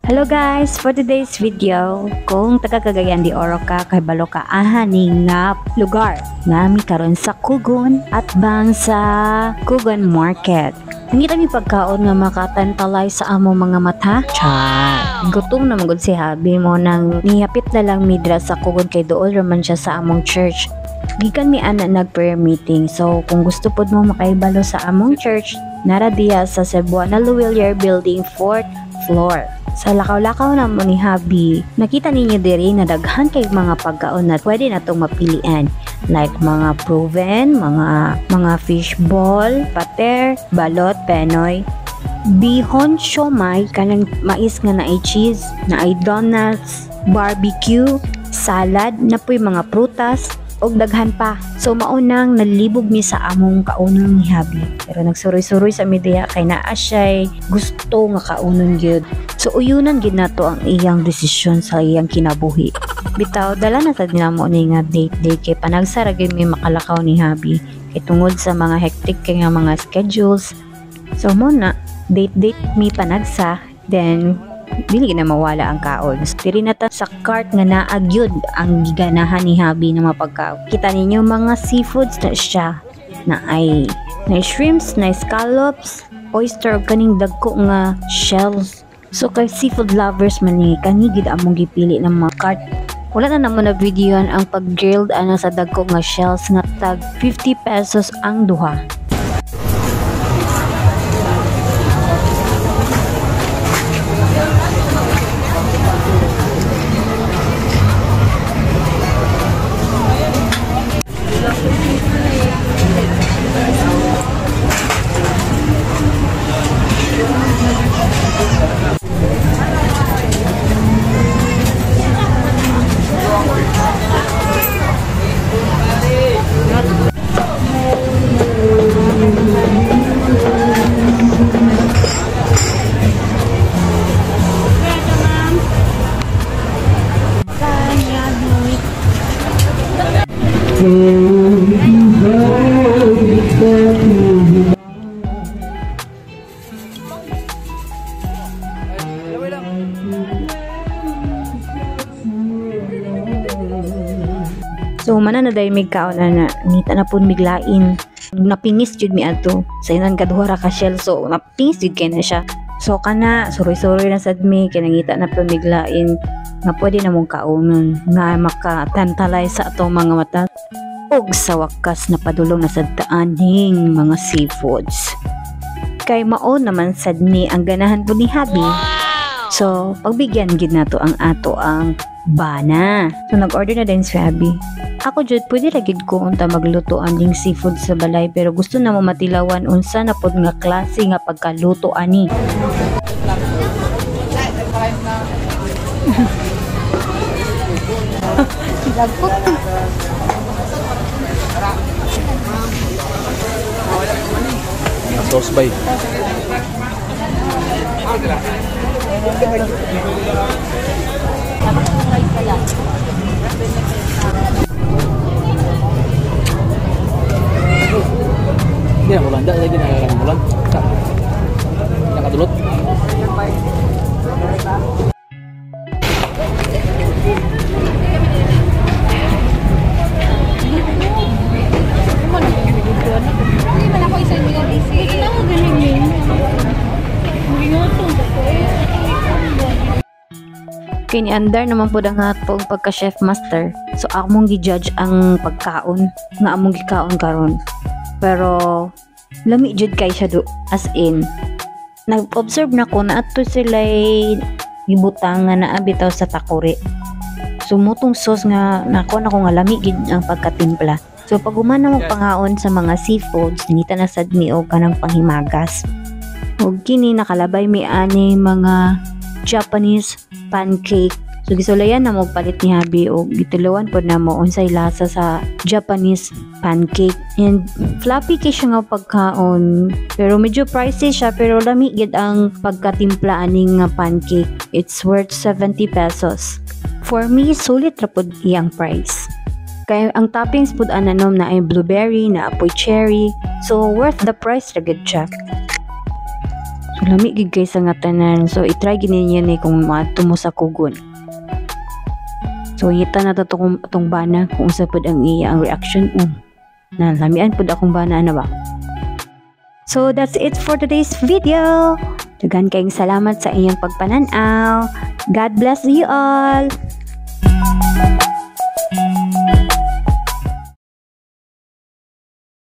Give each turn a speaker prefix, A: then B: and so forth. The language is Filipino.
A: Hello guys! For today's video, kung taga Cagayan de Oro ka, kay balo ka ahaning nga lugar nami karon sa Kugon at bang sa Kugon Market. Nangita mi pagkaon nga makatantalay sa amo mga mata. Char! Gutom na magod si Habi mo nang nihapit na lang midra sa Kugon kay dool raman siya sa among church. Gikan mi ana nag-prayer meeting. So kung gusto pod mo makaibalo sa among church, nara diya sa Cebuana Luwilier Building 4th floor. Sa lakaw-lakaw na mo ni Habi, nakita ninyo diri na daghan kay mga pagkaon na pwede na itong mapilian. Like mga proven, mga fishball, pater, balot, penoy, bihon, siomay, kanang mais nga na ay cheese, na ay donuts, barbecue, salad, na po'y mga prutas, og daghan pa. So maunang nalibog mi sa among kaunong ni Habi. Pero nagsuroy-suroy sa media kay naa siya'y gusto nga kaunon gyud. So uyunan gid nato ang iyang desisyon sa iyang kinabuhi. Bitaw dala na sad namo ni nga date kay panagsara gyud mi makalakaw ni Habi kay tungod sa mga hectic kay nga mga schedules. So mo na date mi panagsa, then dili na mawala ang kaon. Diri na ta sa cart nga naagyud ang giganahan ni Habi na mapagkaon. Kita ninyo mga seafoods na siya na ay shrimps, na scallops, oyster, kaning dagko nga shells. So kay seafood lovers man ni kanigid among gipili ng mga cart. Wala na naman na videoan ang pag-grilled ana sa dagko nga shells nga tag 50 pesos ang duha. So mana na day mig kaon na ngita na pud miglain. Napingis jud mi adto. Sa inan kaduha ra ka shell, so napingis jud kay na siya. So kana suroy-suroy na sad mi kay nangita na pud miglain nga pwede na mong kaunon nga makatantalay sa atong mga mata. Og sa wakas na padulong na sad taaning mga seafoods. Kay mao naman sad ni ang ganahan pud ni Habi. So pagbigyan gid nato ang ato ang bana. So nag-order na din si Habi. Ako jud pwede ra gid ko unta magluto aning seafood sa balay, pero gusto na mo matilawan unsa na pod nga klase nga pagkaluto ani.
B: Sauce bay. Hindi na bulan, dahil lagi na bulan. Nakadulot.
A: Kini andar naman po ang hatpog pagka chef master. So among gi-judge ang pagkaon nga among gikaon karon. Pero lami jud kay siya do, as in nag-observe na ko na ato sila'y gibutang nga naa bitaw sa takore. Sumutong sauce nga nako nga lami gid ang pagkatimpla. So pag humana mo pangaon sa mga seafoods, nangita na sad mi og kanang panghimagas. Og kini nakalabay mi ani mga Japanese pancake. So gisulayan na mo palit ni Habi og gituluan pod na mo unsay lasa sa Japanese pancake. And fluffy kay siya nga pagkaon, pero medyo pricey siya, pero lami gid ang pagkatimpla aning nga pancake. It's worth 70 pesos. For me, sulit ra pod iyang price. Kaya ang toppings pod ananom na ay blueberry, na apoy cherry. So worth the price ra gid siya. Lami gid guys ang tanan. So i-try gini niya ni kung maadto mo sa kugon. So ngita na to tong bana kung unsa pud ang iya ang reaction na lamian pud akong bana na ba. So that's it for today's video. Daghang kayong salamat sa inyong pagpananaw. God bless you all.